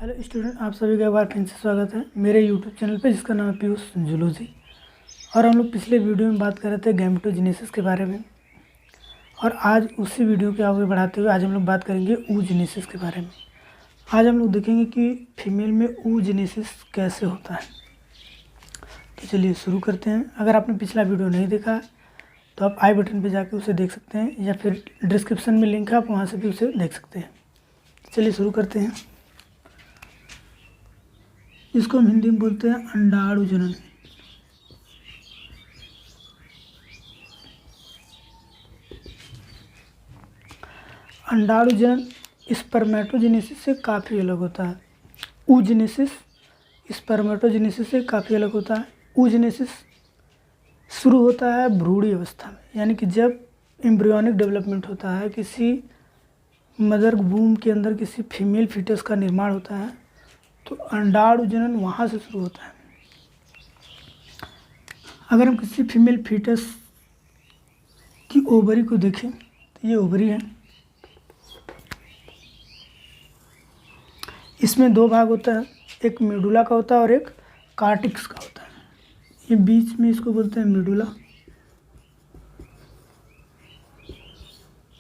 Hello student, आप सभी का एक बार फिर से स्वागत है मेरे यूट्यूब चैनल पे जिसका नाम है पीयूष जूलॉजी। और हम लोग पिछले वीडियो में बात कर रहे थे गैमेटोजेनेसिस के बारे में, और आज उसी वीडियो के आगे बढ़ाते हुए आज हम लोग बात करेंगे oogenesis के बारे में। आज हम लोग देखेंगे कि फीमेल में oogenesis कैसे होता है। तो चलिए शुरू करते हैं। अगर आपने पिछला वीडियो नहीं देखा तो आप आई बटन पर जाके उसे देख सकते हैं, या फिर डिस्क्रिप्शन में लिंक है, आप वहाँ से भी उसे देख सकते हैं। चलिए शुरू करते हैं। इसको हम हिंदी में बोलते हैं अंडाणु जनन। अंडाणु जनन स्पर्मेटोजेनेसिस से काफ़ी अलग होता है। oogenesis स्पर्मेटोजेनेसिस से काफ़ी अलग होता है। oogenesis शुरू होता है भ्रूणी अवस्था में, यानी कि जब एम्ब्रियोनिक डेवलपमेंट होता है, किसी मदर वूम के अंदर किसी फीमेल फीटस का निर्माण होता है, तो अंडाणु जनन वहाँ से शुरू होता है। अगर हम किसी फीमेल फीटस की ओवरी को देखें तो ये ओवरी है। इसमें दो भाग होता है, एक मेडुला का होता है और एक कार्टिक्स का होता है। ये बीच में इसको बोलते हैं मेडुला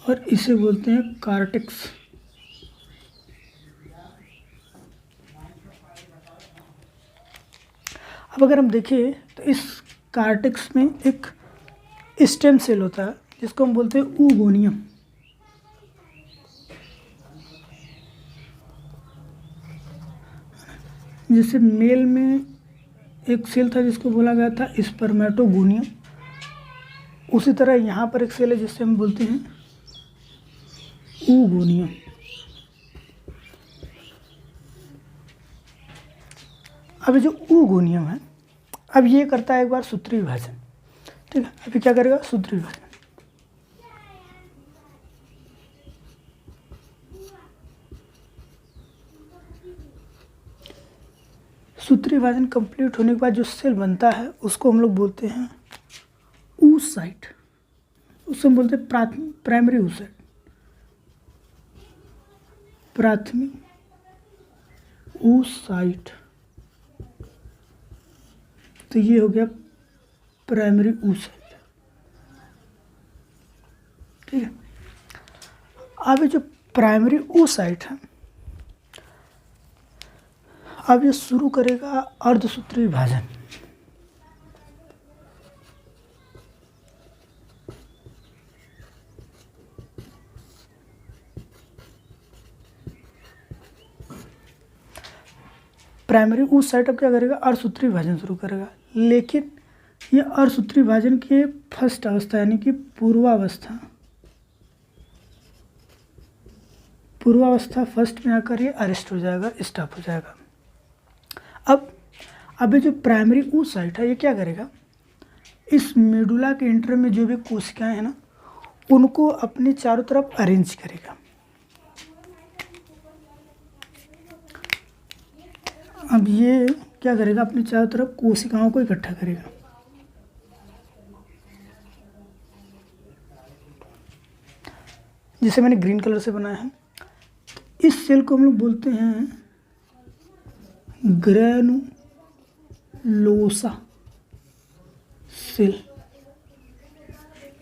और इसे बोलते हैं कार्टिक्स। अब अगर हम देखें तो इस कार्टिक्स में एक स्टेम सेल होता है जिसको हम बोलते हैं oogonia। जैसे मेल में एक सेल था जिसको बोला गया था स्पर्मेटोगोनियम, उसी तरह यहाँ पर एक सेल है जिससे हम बोलते हैं oogonia। अब ये जो oogonia है, अब ये करता है एक बार सूत्री विभाजन। ठीक है, अभी क्या करेगा? सूत्री विभाजन। सूत्री विभाजन कंप्लीट होने के बाद जो सेल बनता है उसको हम लोग बोलते हैं oocyte। उससे हम बोलते हैं प्राइमरी oocyte, प्राथमिक oocyte। तो ये हो गया प्राइमरी oocyte। ठीक है, अब ये जो प्राइमरी oocyte है, अब ये शुरू करेगा अर्धसूत्री विभाजन। प्राइमरी oocyte अब क्या करेगा? अर्धसूत्री विभाजन शुरू करेगा, लेकिन ये अर्धसूत्री विभाजन के फर्स्ट अवस्था यानी कि पूर्वावस्था फर्स्ट में आकर ये अरेस्ट हो जाएगा, स्टॉप हो जाएगा। अब ये जो प्राइमरी oocyte है ये क्या करेगा? इस मेडुला के इंटर में जो भी कोशिकाएं हैं ना, उनको अपने चारों तरफ अरेंज करेगा। अब ये क्या करेगा? अपने चारों तरफ कोशिकाओं को इकट्ठा करेगा। जिसे मैंने ग्रीन कलर से बनाया है। इस सेल को हम लोग बोलते हैं ग्रैनुलोसा सेल।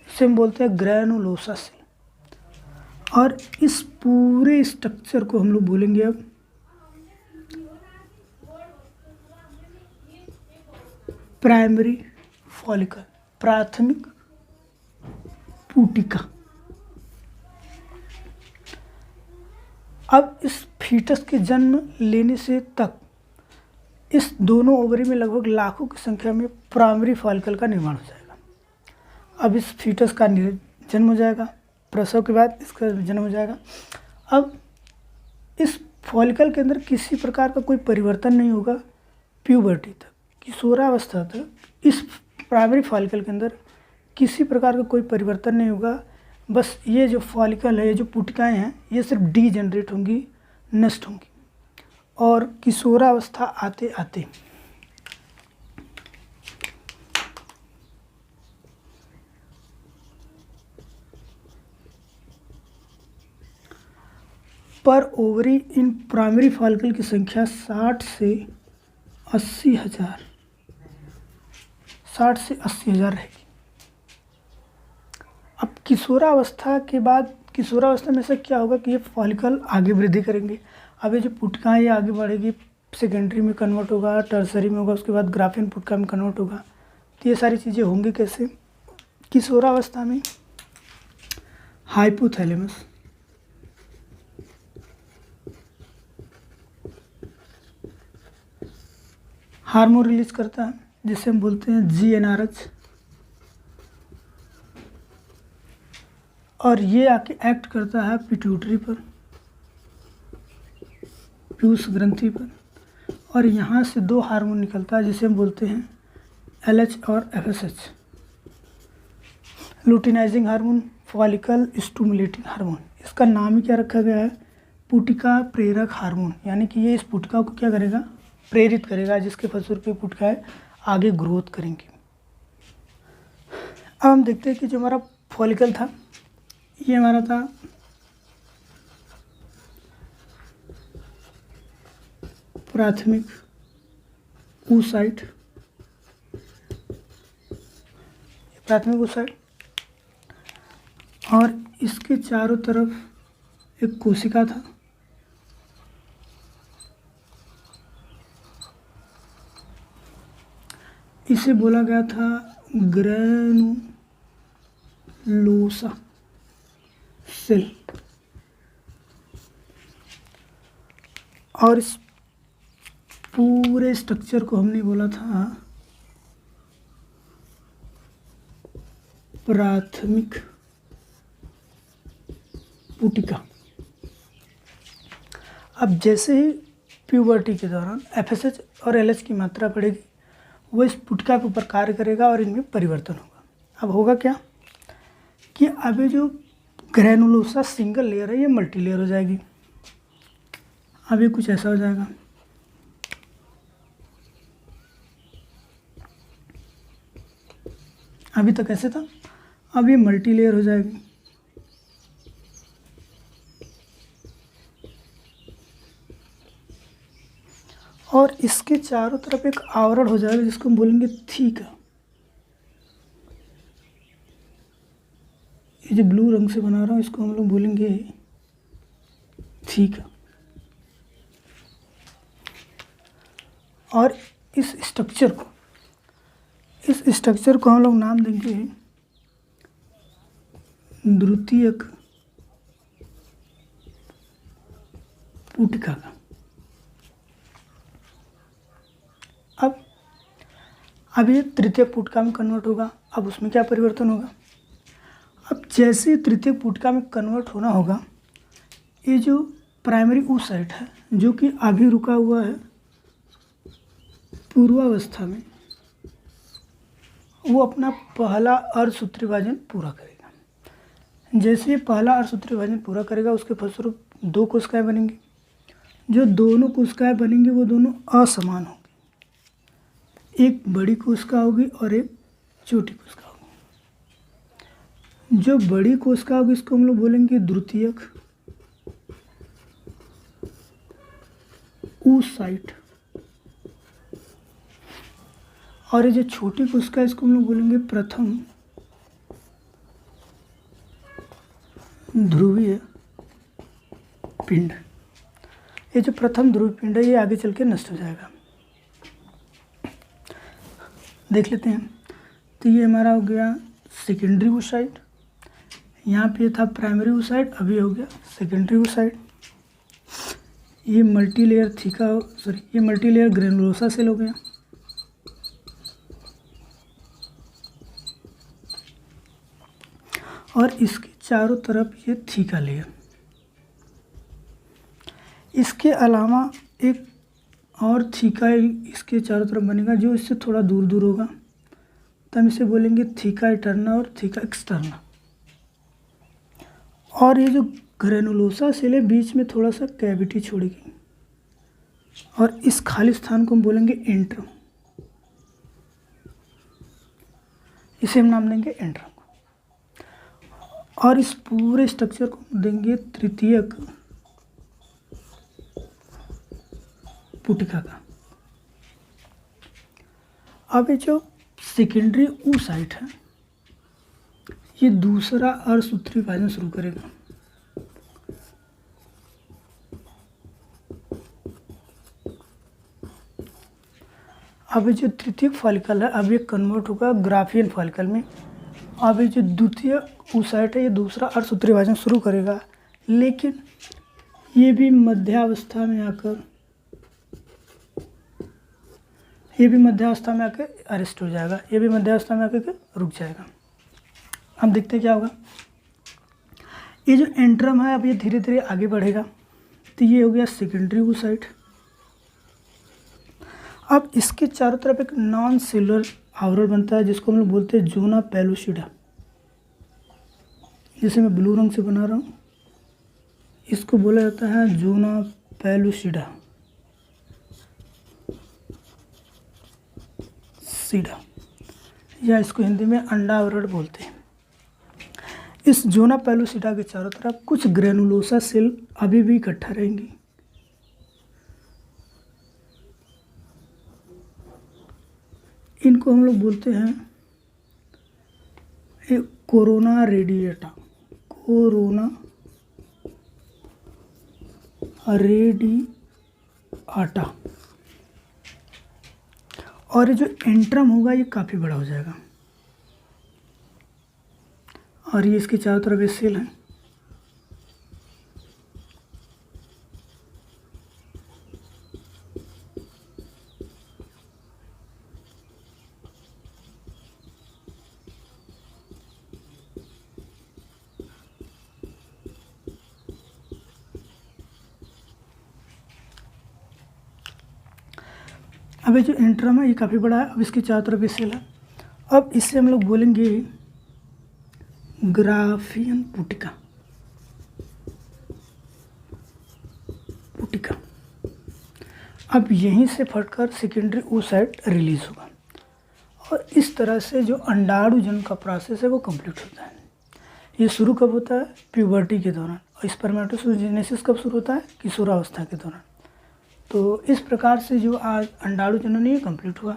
इसे हम बोलते हैं ग्रैनुलोसा सेल। और इस पूरे स्ट्रक्चर को हम लोग बोलेंगे अब प्राइमरी फॉलिकल, प्राथमिक पुटिका। अब इस फीटस के जन्म लेने से तक इस दोनों ओवरी में लगभग लाखों की संख्या में प्राइमरी फॉलिकल का निर्माण हो जाएगा। अब इस फीटस का जन्म हो जाएगा, प्रसव के बाद इसका जन्म हो जाएगा। अब इस फॉलिकल के अंदर किसी प्रकार का कोई परिवर्तन नहीं होगा प्यूबर्टी तक, किशोरावस्था तक। इस प्राइमरी फॉलिकल के अंदर किसी प्रकार का कोई परिवर्तन नहीं होगा। बस ये जो फॉलिकल है, ये जो पुटिकाएँ हैं, ये सिर्फ डीजेनरेट होंगी, नष्ट होंगी। और किशोरावस्था आते आते पर ओवरी इन प्राइमरी फॉलिकल की संख्या 60 से 80,000 रहेगी। अब किशोरावस्था के बाद, किशोरावस्था में से क्या होगा कि ये फॉलिकल आगे वृद्धि करेंगे। अब ये जो पुटका ये आगे बढ़ेगी, सेकेंडरी में कन्वर्ट होगा, टर्सरी में होगा, उसके बाद ग्राफिन पुटका में कन्वर्ट होगा। तो ये सारी चीज़ें होंगी कैसे? किशोरावस्था में हाइपोथैलेमस हार्मोन रिलीज करता है जिसे हम बोलते हैं GnRH, और ये आके एक्ट करता है पिट्यूटरी पर, पीयूष ग्रंथि पर, और यहाँ से 2 हार्मोन निकलता है जिसे हम बोलते हैं LH और FSH, luteinizing hormone, follicle stimulating hormone. इसका नाम ही क्या रखा गया है? पुटिका प्रेरक हार्मोन, यानी कि ये इस पुटिका को क्या करेगा? प्रेरित करेगा, जिसके फलस्वरूप पुटिका है आगे ग्रोथ करेंगे। अब हम देखते हैं कि जो हमारा फॉलिकल था, ये हमारा था प्राथमिक oocyte, प्राथमिक oocyte, और इसके चारों तरफ एक कोशिका था। इसे बोला गया था ग्रैनुलोसा सेल, और इस पूरे स्ट्रक्चर को हमने बोला था प्राथमिक पुटिका। अब जैसे ही प्यूबर्टी के दौरान FSH और LH की मात्रा बढ़ेगी, वो इस पुटिका के ऊपर कार्य करेगा और इनमें परिवर्तन होगा। अब होगा क्या कि अब ये जो ग्रैनुलोसा सिंगल लेयर है ये मल्टी लेयर हो जाएगी। अब ये कुछ ऐसा हो जाएगा। अभी तक ऐसे था, अब ये मल्टी लेयर हो जाएगी। और इसके चारों तरफ एक आवरण हो जाएगा जिसको हम बोलेंगे थीका। ये जो ब्लू रंग से बना रहा हूँ इसको हम लोग बोलेंगे थीका। और इस स्ट्रक्चर को हम लोग नाम देंगे द्वितीयक पुटिका का। अब ये तृतीयक पुटिका में कन्वर्ट होगा। अब उसमें क्या परिवर्तन होगा? अब जैसे तृतीयक पुटिका में कन्वर्ट होना होगा, ये जो प्राइमरी oocyte है जो कि अभी रुका हुआ है पूर्वावस्था में, वो अपना पहला अर्धसूत्री विभाजन पूरा करेगा। जैसे ये पहला अर्धसूत्री विभाजन पूरा करेगा, उसके फलस्वरूप 2 कोशिकाएं बनेंगी। जो दोनों कोशिकाएं बनेंगी वो दोनों असमान होंगी, एक बड़ी कोशिका होगी और एक छोटी कोशिका होगी। जो बड़ी कोशिका होगी इसको हम लोग बोलेंगे द्वितीयक oocyte, और ये जो छोटी कोशिका है इसको हम लोग बोलेंगे प्रथम ध्रुवीय पिंड। ये जो प्रथम ध्रुवीय पिंड है ये आगे चल के नष्ट हो जाएगा। देख लेते हैं। तो ये हमारा हो गया सेकेंडरी oocyte, यहाँ पे था प्राइमरी oocyte, अभी हो गया सेकेंडरी oocyte। ये मल्टी लेयर ये मल्टी लेयर ग्रेनुलोसा सेल हो गया। और इसके चारों तरफ ये थीका लेयर। इसके अलावा एक और थीका इसके चारों तरफ बनेगा जो इससे थोड़ा दूर दूर होगा, तो हम इसे बोलेंगे थीका इंटरना और थीका एक्सटर्ना। और ये जो ग्रेनुलोसा सेल है बीच में थोड़ा सा कैविटी छोड़ेगी, और इस खाली स्थान को हम बोलेंगे एंट्रम। इसे हम नाम देंगे एंट्रम। और इस पूरे स्ट्रक्चर को देंगे तृतीयक पुटिका का। अब ये जो सेकेंडरी oocyte है, ये दूसरा अर्धसूत्री विभाजन शुरू करेगा। अब ये जो तृतीयक फॉलिकल है, अब ये कन्वर्ट होगा ग्राफियन फॉलिकल में। अब ये जो द्वितीय oocyte है, ये दूसरा अर्धसूत्री विभाजन शुरू करेगा, लेकिन ये भी मध्यावस्था में आकर अरेस्ट हो जाएगा, ये भी मध्यावस्था में आकर रुक जाएगा। अब देखते हैं क्या होगा। ये जो एंट्रम है, अब ये धीरे धीरे आगे बढ़ेगा, तो ये हो गया सेकेंडरी oocyte। अब इसके चारों तरफ एक नॉन सेलुलर आवरण बनता है, जिसको हम लोग बोलते हैं ज़ोना पेलुसिडा। जिसे मैं ब्लू रंग से बना रहा हूँ, इसको बोला जाता है ज़ोना पेलुसिडा या इसको हिंदी में अंडा आवरण बोलते हैं। इस ज़ोना पेलुसिडा के चारों तरफ कुछ ग्रेनुलोसा सेल अभी भी इकट्ठा रहेंगी। इनको हम लोग बोलते हैं कोरोना रेडिएटा, और ये जो एंट्रम होगा ये काफ़ी बड़ा हो जाएगा, और ये इसके चारों तरफ ये सेल हैं। अब ये जो एंट्रम है ये काफ़ी बड़ा है, अब इसके चारों तरफ ये सेल है। अब इससे हम लोग बोलेंगे ग्राफियन पुटिका। अब यहीं से फटकर सेकेंडरी oocyte रिलीज होगा, और इस तरह से जो अंडाणु जन्म का प्रोसेस है वो कंप्लीट होता है। ये शुरू कब होता है? प्यूबर्टी के दौरान। और स्पर्मेटोजेनेसिस कब शुरू होता है? किशोरावस्था के दौरान। तो इस प्रकार से जो आज अंडाणु जनन ये कंप्लीट हुआ।